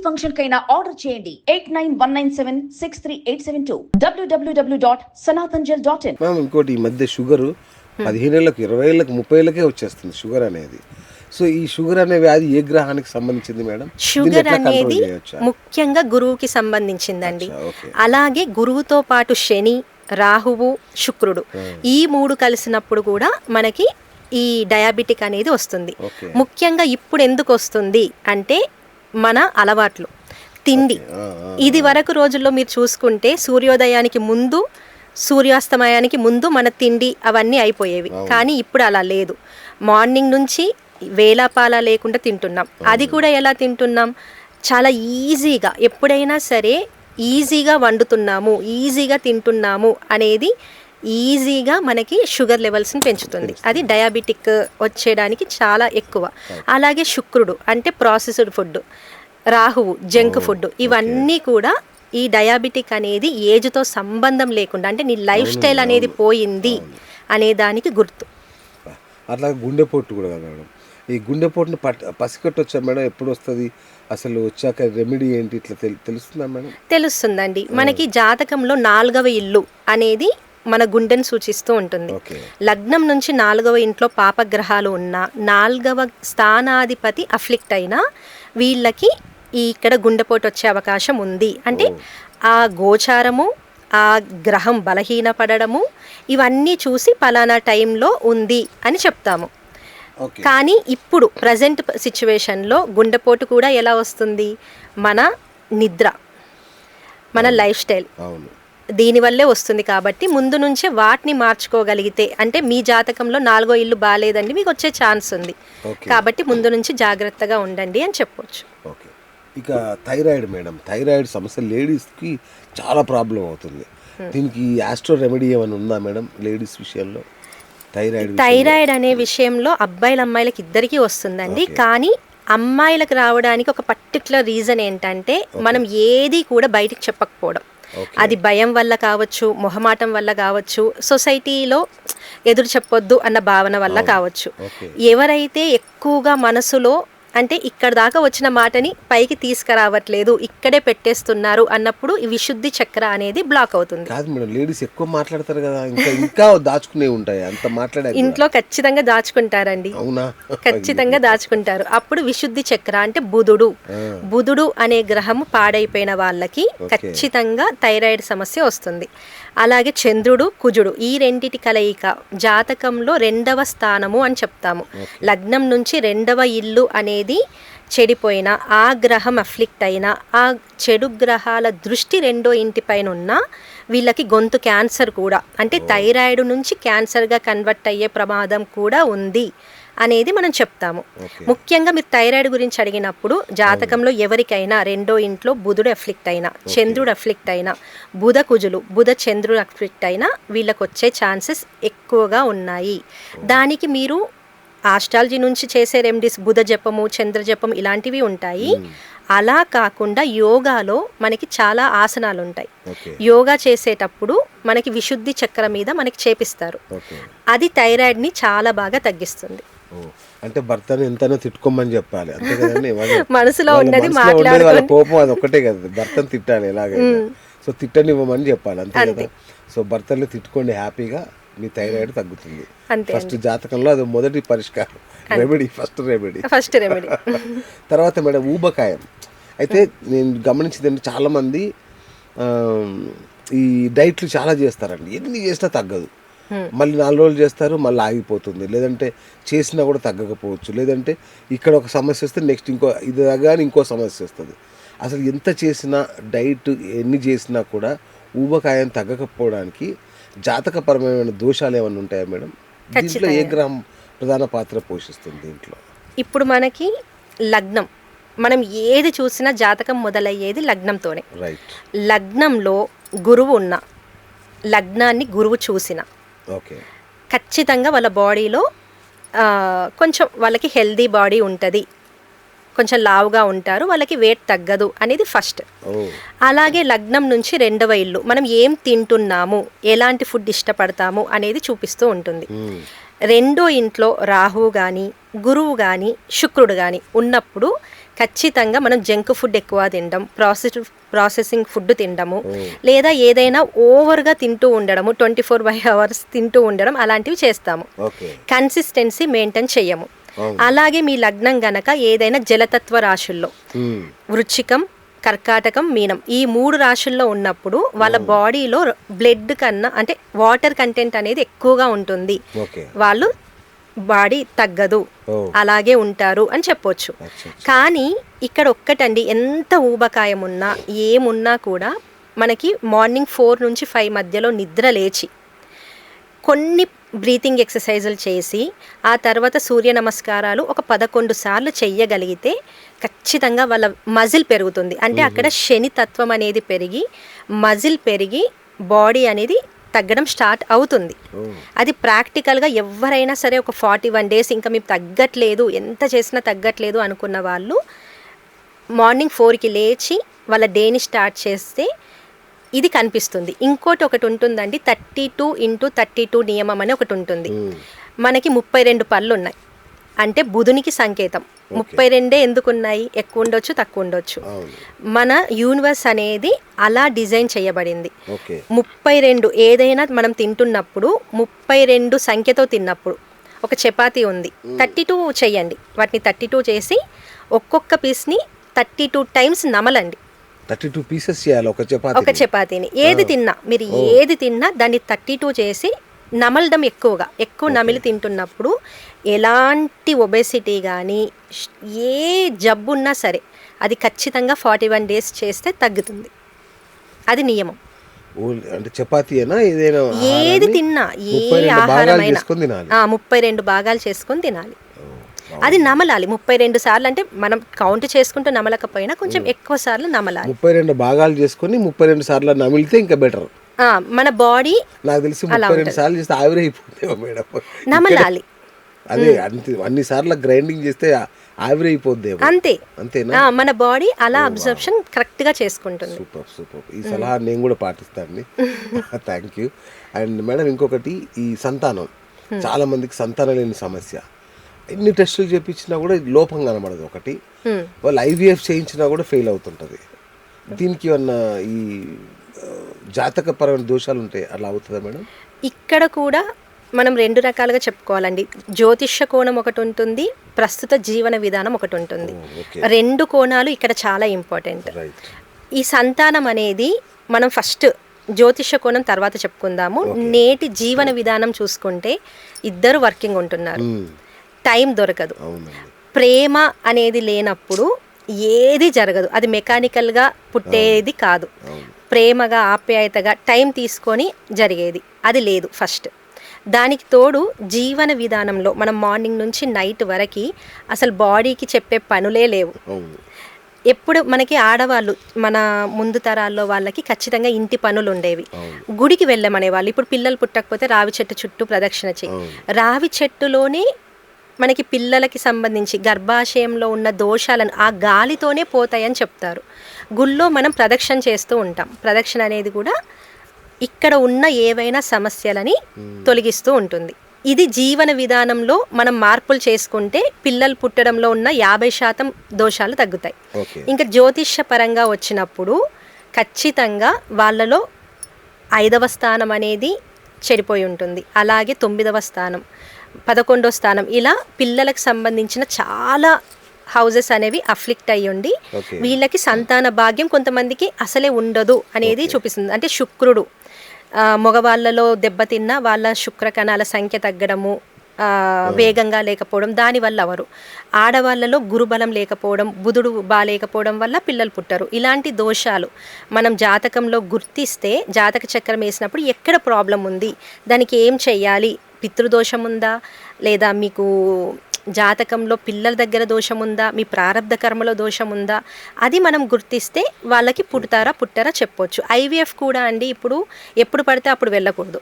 Function కైనా order చేయండి 8919763872 www.sanatanjal.in. ఇంకోటి ఈ మధ్య షుగర్ 15 ఏళ్ళకి 20 ఏళ్ళకి 30 ఏళ్ళకే వచ్చేస్తుంది షుగర్ అనేది. సో ఈ షుగర్ అనే వ్యాధి ఏ గ్రహానికి సంబంధించింది మేడం? షుగర్ అనేది ముఖ్యంగా గురువుకి సంబంధించిందండి. అలాగే గురువుతో పాటు శని, రాహువు, శుక్రుడు ఈ మూడు కలిసినప్పుడు కూడా మనకి ఈ డయాబెటిక్ అనేది వస్తుంది. ముఖ్యంగా ఇప్పుడు ఎందుకు వస్తుంది అంటే మన అలవాట్లు, తిండి. ఇది వరకు రోజుల్లో మీరు చూసుకుంటే సూర్యోదయానికి ముందు, సూర్యాస్తమయానికి ముందు మన తిండి అవన్నీ అయిపోయేవి. కానీ ఇప్పుడు అలా లేదు. మార్నింగ్ నుంచి వేలాపాల లేకుండా తింటున్నాం. అది కూడా ఎలా తింటున్నాం? చాలా ఈజీగా, ఎప్పుడైనా సరే ఈజీగా వండుతున్నాము, ఈజీగా తింటున్నాము అనేది ఈజీగా మనకి షుగర్ లెవెల్స్ని పెంచుతుంది. అది డయాబెటిక్ వచ్చేయడానికి చాలా ఎక్కువ. అలాగే శుక్రుడు అంటే ప్రాసెస్డ్ ఫుడ్, రాహువు జంక్ ఫుడ్, ఇవన్నీ కూడా ఈ డయాబెటిక్ అనేది ఏజ్తో సంబంధం లేకుండా, అంటే నీ లైఫ్ స్టైల్ అనేది పోయింది అనే దానికి గుర్తు. అట్లా గుండెపోటు కూడా మేడం. ఈ గుండెపోటుని పసిగట్టొచ్చా మేడం? ఎప్పుడు వస్తుంది అసలు? వచ్చాక రెమెడీ ఏంటి ఇట్లా తెలుస్తుందా మేడం? తెలుస్తుందండి. మనకి జాతకంలో 4వ ఇల్లు అనేది మన గుండెను సూచిస్తూ ఉంటుంది. లగ్నం నుంచి 4వ ఇంట్లో పాపగ్రహాలు ఉన్నా, 4వ స్థానాధిపతి అఫ్లిక్ట్ అయినా వీళ్ళకి ఇక్కడ గుండెపోటు వచ్చే అవకాశం ఉంది. అంటే ఆ గోచారము, ఆ గ్రహం బలహీనపడము ఇవన్నీ చూసి పలానా టైంలో ఉంది అని చెప్తాము. కానీ ఇప్పుడు ప్రజెంట్ సిచ్యువేషన్లో గుండెపోటు కూడా ఎలా వస్తుంది? మన నిద్ర, మన లైఫ్ స్టైల్, దీనివల్లే వస్తుంది. కాబట్టి ముందు నుంచే వాటిని మార్చుకోగలిగితే, అంటే మీ జాతకంలో 4వ ఇల్లు బాగాలేదండి, మీకు వచ్చే ఛాన్స్ ఉంది. కాబట్టి ముందు నుంచి జాగ్రత్తగా ఉండండి అని చెప్పొచ్చు. ఇక థైరాయిడ్ మేడం, థైరాయిడ్ సమస్య లేడీస్కి చాలా ప్రాబ్లం అవుతుంది. దీనికి ఆస్ట్రో రెమెడీ ఏమైనా ఉందా మేడం లేడీస్ విషయంలో? థైరాయిడ్ అనే విషయంలో అబ్బాయిలు అమ్మాయిలకి ఇద్దరికీ వస్తుందండి. కానీ అమ్మాయిలకు రావడానికి ఒక పర్టికులర్ రీజన్ ఏంటంటే మనం ఏది కూడా బయటికి చెప్పకపోవడం. అది భయం వల్ల కావచ్చు, మొహమాటం వల్ల కావచ్చు, సొసైటీలో ఎదురు చెప్పొద్దు అన్న భావన వల్ల కావచ్చు. ఎవరైతే ఎక్కువగా మనసులో అంటే ఇక్కడ దాకా వచ్చిన మాటని పైకి తీసుకురావట్లేదు, ఇక్కడే పెట్టేస్తున్నారు అన్నప్పుడు ఈ విశుద్ధి చక్ర అనేది బ్లాక్ అవుతుంది. కాదు మేడం, లేడీస్ ఎక్కువ మాట్లాడతారు కదా, ఇంకా దాచుకునే ఉంటాయి అంత మాట్లాడే. ఇంట్లో ఖచ్చితంగా దాచుకుంటారండి. అవునా? ఖచ్చితంగా దాచుకుంటారు. అప్పుడు విశుద్ధి చక్ర అంటే బుధుడు అనే గ్రహము పాడైపోయిన వాళ్ళకి ఖచ్చితంగా థైరాయిడ్ సమస్య వస్తుంది. అలాగే చంద్రుడు, కుజుడు ఈ రెండిటి కలయిక జాతకంలో 2వ స్థానము అని చెప్తాము. లగ్నం నుంచి 2వ ఇల్లు అనేది చెడిపోయిన, ఆ గ్రహం అఫ్లిక్ట్ అయిన, ఆ చెడు గ్రహాల దృష్టి 2వ ఇంటిపైన ఉన్న వీళ్ళకి గొంతు క్యాన్సర్ కూడా, అంటే థైరాయిడ్ నుంచి క్యాన్సర్గా కన్వర్ట్ అయ్యే ప్రమాదం కూడా ఉంది అనేది మనం చెప్తాము. ముఖ్యంగా మీరు థైరాయిడ్ గురించి అడిగినప్పుడు జాతకంలో ఎవరికైనా 2వ ఇంట్లో బుధుడు అఫ్లిక్ట్ అయినా, చంద్రుడు అఫ్లిక్ట్ అయినా, బుధ చంద్రుడు అఫ్లిక్ట్ అయినా వీళ్ళకి వచ్చే ఛాన్సెస్ ఎక్కువగా ఉన్నాయి. దానికి మీరు ఆస్ట్రాలజీ నుంచి చేసే రెమెడీస్, బుధ జపము, చంద్ర జపం ఇలాంటివి ఉంటాయి. అలా కాకుండా యోగాలో మనకి చాలా ఆసనాలు ఉంటాయి. యోగా చేసేటప్పుడు మనకి విశుద్ధి చక్ర మీద మనకి చేపిస్తారు. అది థైరాయిడ్ని చాలా బాగా తగ్గిస్తుంది. అంటే భర్తను ఎంతనో తిట్టుకోమని చెప్పాలి అంతే కదండి. మనసులో ఉన్నది మాట్లాడాలి, కోపం అది ఒకటే కదా, భర్తను తిట్టాలి ఎలాగైనా. సో తిట్టనివ్వమని చెప్పాలి అంతే కదా. సో భర్తని తిట్టుకోండి, హ్యాపీగా మీ థైరాయిడ్ తగ్గుతుంది. ఫస్ట్ జాతకంలో అది మొదటి పరిష్కారం, రెమెడీ, ఫస్ట్ రెమెడీ. తర్వాత మేడం ఊబకాయం. అయితే నేను గమనించింది చాలామంది ఈ డైట్లు చాలా చేస్తారండి, ఎన్ని చేసినా తగ్గదు. మళ్ళీ 4 రోజులు చేస్తారు, మళ్ళీ ఆగిపోతుంది, లేదంటే చేసినా కూడా తగ్గకపోవచ్చు, లేదంటే ఇక్కడ ఒక సమస్య వస్తే నెక్స్ట్ ఇది తగ్గని ఇంకో సమస్య వస్తుంది. అసలు ఎంత చేసినా, డైట్ ఎన్ని చేసినా కూడా ఊబకాయం తగ్గకపోవడానికి జాతకపరమైన దోషాలు ఏమైనా ఉంటాయా మేడం? దీంట్లో ఏ గ్రహం ప్రధాన పాత్ర పోషిస్తుంది దీంట్లో? ఇప్పుడు మనకి లగ్నం, మనం ఏది చూసినా జాతకం మొదలయ్యేది లగ్నంతోనే. లగ్నంలో గురువు ఉన్న, లగ్నాన్ని గురువు చూసిన ఖచ్చితంగా వాళ్ళ బాడీలో కొంచెం వాళ్ళకి హెల్దీ బాడీ ఉంటుంది, కొంచెం లావుగా ఉంటారు, వాళ్ళకి వెయిట్ తగ్గదు అనేది ఫస్ట్. అలాగే లగ్నం నుంచి 2వ ఇల్లు, మనం ఏం తింటున్నాము, ఎలాంటి ఫుడ్ ఇష్టపడతాము అనేది చూపిస్తూ ఉంటుంది. 2వ ఇంట్లో రాహువు కానీ, గురువు కానీ, శుక్రుడు కానీ ఉన్నప్పుడు ఖచ్చితంగా మనం జంక్ ఫుడ్ ఎక్కువ తినడం, ప్రాసెసింగ్ ఫుడ్ తినడము, లేదా ఏదైనా ఓవర్గా తింటూ ఉండడము, 24/7 తింటూ ఉండడం అలాంటివి చేస్తాము. కన్సిస్టెన్సీ మెయింటైన్ చెయ్యము. అలాగే మీ లగ్నం గనక ఏదైనా జలతత్వ రాశుల్లో వృశ్చికం, కర్కాటకం, మీనం ఈ 3 రాశుల్లో ఉన్నప్పుడు వాళ్ళ బాడీలో బ్లడ్ కన్నా అంటే వాటర్ కంటెంట్ అనేది ఎక్కువగా ఉంటుంది, వాళ్ళు బాడీ తగ్గదు, అలాగే ఉంటారు అని చెప్పొచ్చు. కానీ ఇక్కడ ఒక్కటండి, ఎంత ఊబకాయం ఉన్నా ఏమున్నా కూడా మనకి మార్నింగ్ 4 నుంచి 5 మధ్యలో నిద్ర లేచి కొన్ని బ్రీతింగ్ ఎక్సర్సైజులు చేసి ఆ తర్వాత సూర్య నమస్కారాలు ఒక 11 సార్లు చెయ్యగలిగితే ఖచ్చితంగా వాళ్ళ మజిల్ పెరుగుతుంది. అంటే అక్కడ శని తత్వం అనేది పెరిగి మజిల్ పెరిగి బాడీ అనేది తగ్గడం స్టార్ట్ అవుతుంది. అది ప్రాక్టికల్గా ఎవరైనా సరే ఒక 41 డేస్ ఇంకా మీకు తగ్గట్లేదు, ఎంత చేసినా తగ్గట్లేదు అనుకున్న వాళ్ళు మార్నింగ్ 4కి లేచి వాళ్ళ డేని స్టార్ట్ చేస్తే ఇది కనిపిస్తుంది. ఇంకోటి ఒకటి ఉంటుందండి, 32x32 నియమం అని ఒకటి ఉంటుంది. మనకి 32 పళ్ళు ఉన్నాయి అంటే బుధునికి సంకేతం. 32 ఎందుకు ఉన్నాయి? ఎక్కువ ఉండొచ్చు, తక్కువ ఉండొచ్చు. మన యూనివర్స్ అనేది అలా డిజైన్ చేయబడింది. 32 ఏదైనా మనం తింటున్నప్పుడు 32 సంఖ్యతో తిన్నప్పుడు, ఒక చపాతీ ఉంది 32 చెయ్యండి, వాటిని 32 చేసి ఒక్కొక్క పీస్ని 32 టైమ్స్ నమలండి. 32 పీసెస్ చేయాలి ఒక చపాతీని. ఏది తిన్నా మీరు ఏది తిన్నా దాన్ని 32 చేసి నమలడం ఎక్కువ నమిలి తింటున్నప్పుడు ఎలాంటి ఒబెసిటీ కానీ ఏ జబ్బు ఉన్నా సరే అది ఖచ్చితంగా 41 డేస్ చేస్తే తగ్గుతుంది. అది నియమం. అంటే చపాతీ ఏది తిన్నా ఏ ఆహారమైనా 32 భాగాలు చేసుకొని తినాలి. అది నమలాలి 32 సార్లు. అంటే మనం కౌంట్ చేసుకుంటూ నమలకపోయినా కొంచెం ఎక్కువ సార్లు నమలాలి. 32 భాగాలు చేసుకొని 32 సార్లు నమిలితే ఇంకా బెటర్. మన బాడీ నాకు తెలిసి 32 సార్లు చేస్తే ఆవిరైపోతుందేమో మేడం. నమలాలి. అదే అన్ని సార్లు గ్రైండింగ్ చేస్తే ఆవిరైపోద్దేమో. అంతేనా? మన బాడీ అలా అబ్జర్ప్షన్ కరెక్ట్ గా చేసుకుంటుంది. సూపర్. ఈ సలహా నేను కూడా పాటిస్తాను. Thank you. అండ్ మేడం ఇంకొకటి, ఈ సంతానం, చాలా మందికి సంతానం లేని సమస్య. ఎన్ని టెస్టులు చేయించినా కూడా లోపం కనబడదు. ఒకటి వాళ్ళు IVF చేయించినా కూడా ఫెయిల్ అవుతుంటుంది. దీనికి ఏమన్నా ఈ జాతకపరమైన దోషాలు ఉంటాయి, అలా అవుతుందా మేడం? ఇక్కడ కూడా మనం 2 రకాలుగా చెప్పుకోవాలండి. జ్యోతిష్య కోణం ఒకటి ఉంటుంది, ప్రస్తుత జీవన విధానం ఒకటి ఉంటుంది. 2 కోణాలు ఇక్కడ చాలా ఇంపార్టెంట్. ఈ సంతానం అనేది మనం ఫస్ట్ జ్యోతిష్య కోణం తర్వాత చెప్పుకుందాము. నేటి జీవన విధానం చూసుకుంటే ఇద్దరు వర్కింగ్ ఉంటున్నారు, టైం దొరకదు, ప్రేమ అనేది లేనప్పుడు ఏది జరగదు. అది మెకానికల్గా పుట్టేది కాదు, ప్రేమగా ఆప్యాయతగా టైం తీసుకొని జరిగేది అది లేదు ఫస్ట్. దానికి తోడు జీవన విధానంలో మనం మార్నింగ్ నుంచి నైట్ వరకు అసలు బాడీకి చెప్పే పనులే లేవు. ఎప్పుడు మనకి ఆడవాళ్ళు మన ముందు తరాల్లో వాళ్ళకి ఖచ్చితంగా ఇంటి పనులు ఉండేవి, గుడికి వెళ్ళమనేవాళ్ళు. ఇప్పుడు పిల్లలు పుట్టకపోతే రావి చెట్టు చుట్టూ ప్రదక్షిణ చేయి. రావి చెట్టులోనే మనకి పిల్లలకి సంబంధించి గర్భాశయంలో ఉన్న దోషాలను ఆ గాలితోనే పోతాయని చెప్తారు. గుళ్ళో మనం ప్రదక్షిణ చేస్తూ ఉంటాం. ప్రదక్షిణ అనేది కూడా ఇక్కడ ఉన్న ఏవైనా సమస్యలని తొలగిస్తూ ఉంటుంది. ఇది జీవన విధానంలో మనం మార్పులు చేసుకుంటే పిల్లలు పుట్టడంలో ఉన్న 50% దోషాలు తగ్గుతాయి. ఇంకా జ్యోతిష్య పరంగా వచ్చినప్పుడు ఖచ్చితంగా వాళ్ళలో 5వ స్థానం అనేది చెడిపోయి ఉంటుంది, అలాగే 9వ స్థానం, 11వ స్థానం, ఇలా పిల్లలకు సంబంధించిన చాలా హౌజెస్ అనేవి అఫ్లిక్ట్ అయ్యి ఉండి వీళ్ళకి సంతాన భాగ్యం కొంతమందికి అసలే ఉండదు అనేది చూపిస్తుంది. అంటే శుక్రుడు మగవాళ్ళలో దెబ్బతిన్న వాళ్ళ శుక్ర కణాల సంఖ్య తగ్గడము, వేగంగా లేకపోవడం, దానివల్ల అవరు. ఆడవాళ్ళలో గురుబలం లేకపోవడం, బుధుడు బాలేకపోవడం వల్ల పిల్లలు పుట్టరు. ఇలాంటి దోషాలు మనం జాతకంలో గుర్తిస్తే జాతక చక్రం వేసినప్పుడు ఎక్కడ ప్రాబ్లం ఉంది, దానికి ఏం చెయ్యాలి, పితృదోషం ఉందా, లేదా మీకు జాతకంలో పిల్లల దగ్గర దోషం ఉందా, మీ ప్రారంధ కర్మలో దోషం ఉందా, అది మనం గుర్తిస్తే వాళ్ళకి పుట్టారా చెప్పొచ్చు. IVF కూడా అండి ఇప్పుడు ఎప్పుడు పడితే అప్పుడు వెళ్ళకూడదు.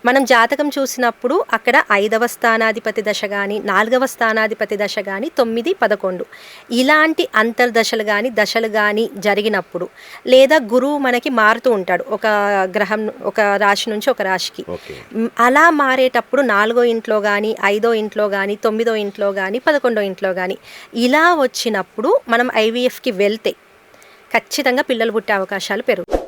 మనం జాతకం చూసినప్పుడు అక్కడ 5వ స్థానాధిపతి దశ కానీ 4వ స్థానాధిపతి దశ కానీ 9, 11 ఇలాంటి అంతర్దశలు కానీ దశలు కానీ జరిగినప్పుడు, లేదా గురువు మనకి మారుతూ ఉంటాడు ఒక గ్రహం ఒక రాశి నుంచి ఒక రాశికి, అలా మారేటప్పుడు 4వ ఇంట్లో కానీ 5వ ఇంట్లో కానీ 9వ ఇంట్లో కానీ 11వ ఇంట్లో కానీ ఇలా వచ్చినప్పుడు మనం IVFకి వెళ్తే ఖచ్చితంగా పిల్లలు పుట్టే అవకాశాలు పెరుగుతాయి.